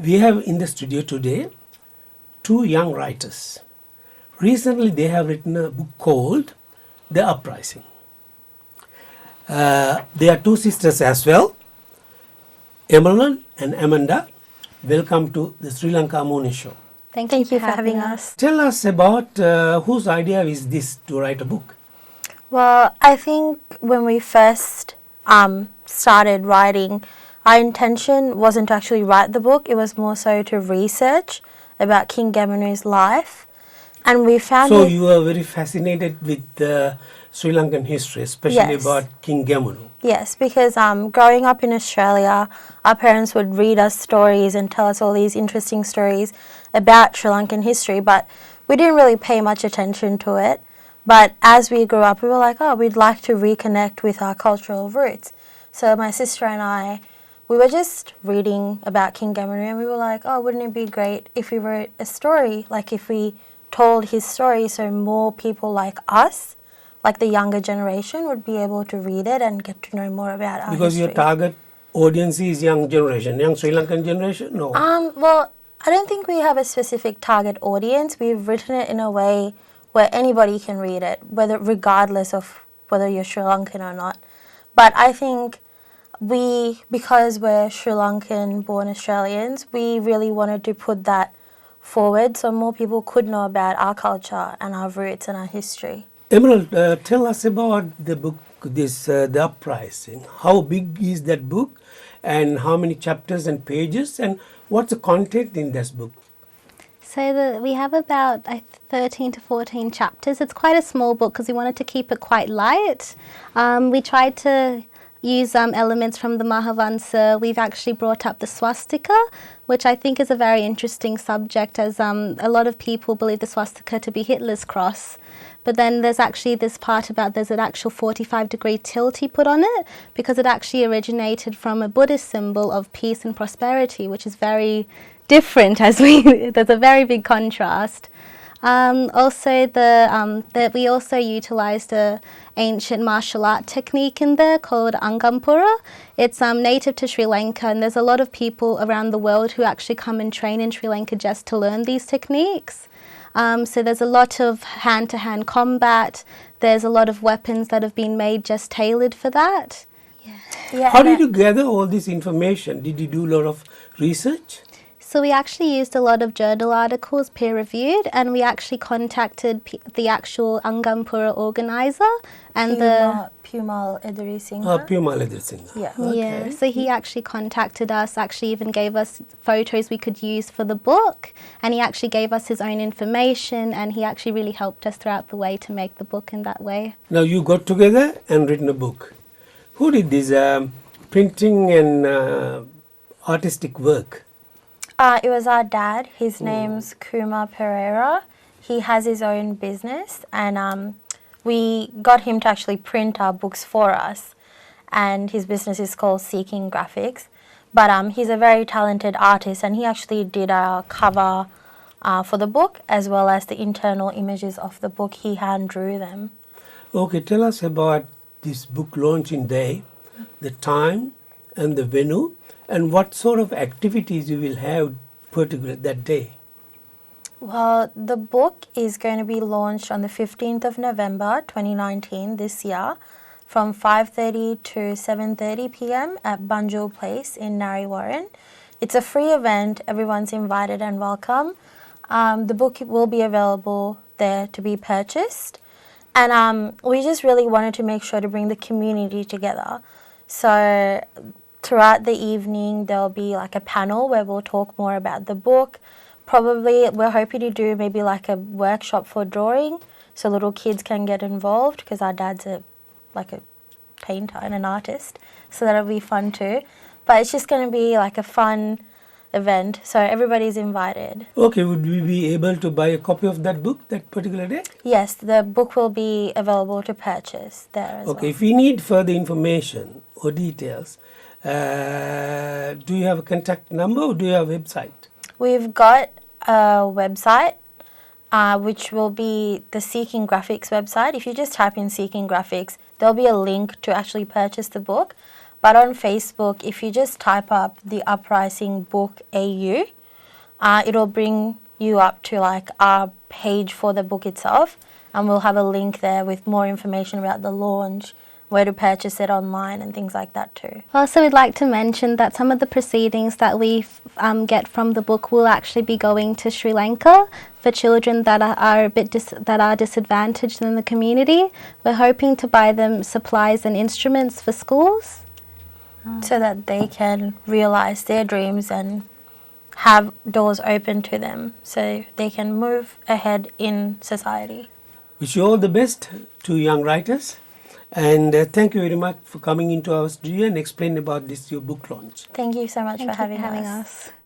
We have in the studio today two young writers. Recently, they have written a book called The Uprising. They are two sisters as well, Emerald and Amanda. Welcome to the Sri Lanka Morning Show. Thank you for having us. Tell us about whose idea is this to write a book? Well, I think when we first started writing, our intention wasn't to actually write the book. It was more so to research about King Gemenu's life. And we found So you are very fascinated with Sri Lankan history, especially about King Gemenu. Yes, because growing up in Australia, our parents would read us stories and tell us all these interesting stories about Sri Lankan history, but we didn't really pay much attention to it. But as we grew up, we were like, oh, we'd like to reconnect with our cultural roots. So my sister and I, we were just reading about King Gemenu and we were like, oh, wouldn't it be great if we wrote a story, like if we told his story so more people like us, like the younger generation, would be able to read it and get to know more about our Because history. your target audience is young generation, young Sri Lankan generation? No. Well, I don't think we have a specific target audience. We've written it in a way where anybody can read it, regardless of whether you're Sri Lankan or not. But I think because we're Sri Lankan born Australians, we really wanted to put that forward so more people could know about our culture and our roots and our history. Emerald, tell us about the book, The Uprising. How big is that book and how many chapters and pages and what's the content in this book? So we have about 13 to 14 chapters. It's quite a small book because we wanted to keep it quite light. We tried to use elements from the Mahavansa. We've actually brought up the swastika, which I think is a very interesting subject, as a lot of people believe the swastika to be Hitler's cross. But then there's actually this part about there's an actual 45-degree tilt he put on it because it actually originated from a Buddhist symbol of peace and prosperity, which is very different there's a very big contrast. Also, we also utilised a ancient martial art technique in there called Angampura. It's native to Sri Lanka, and there's a lot of people around the world who actually come and train in Sri Lanka just to learn these techniques. So there's a lot of hand-to-hand combat. There's a lot of weapons that have been made just tailored for that. Yeah, How did you gather all this information? Did you do a lot of research? So we actually used a lot of journal articles, peer-reviewed, and we actually contacted the actual Angampura organizer and Pumal Edri Singha. Pumal Edri Singha. Yeah. Okay. Yeah, so he actually contacted us, actually even gave us photos we could use for the book, and he actually gave us his own information, and he actually really helped us throughout the way to make the book in that way. Now you got together and written a book. Who did this printing and artistic work? It was our dad. His name's Kumar Pereira. He has his own business and we got him to actually print our books for us, and his business is called Seeking Graphics. But he's a very talented artist and he actually did our cover for the book as well as the internal images of the book. He hand drew them. Okay, tell us about this book launching day, the time and the venue, and what sort of activities you will have particularly that day. Well, the book is going to be launched on the 15th of November 2019 this year from 5:30 to 7:30 p.m. at Bunjil Place in Narre Warren. It's a free event. Everyone's invited and welcome. The book will be available there to be purchased. And we just really wanted to make sure to bring the community together. So throughout the evening, there'll be like a panel where we'll talk more about the book. Probably we're hoping to do maybe like a workshop for drawing so little kids can get involved because our dad's a painter and an artist. So that'll be fun too. But it's just going to be like a fun event. So everybody's invited. Okay, would we be able to buy a copy of that book that particular day? Yes, the book will be available to purchase there as well. Okay, if we need further information or details, do you have a contact number or do you have a website? We've got a website, which will be the Seeking Graphics website. If you just type in Seeking Graphics, there'll be a link to actually purchase the book. But on Facebook, if you just type up the Uprising Book AU, it'll bring you up to like our page for the book itself, and we'll have a link there with more information about the launch, where to purchase it online and things like that too. Also, we'd like to mention that some of the proceedings that we get from the book will actually be going to Sri Lanka for children that are disadvantaged in the community. We're hoping to buy them supplies and instruments for schools, so that they can realise their dreams and have doors open to them so they can move ahead in society. Wish you all the best to young writers. And thank you very much for coming into our studio and explaining about this your book launch. Thank you so much Thank for you having us. us.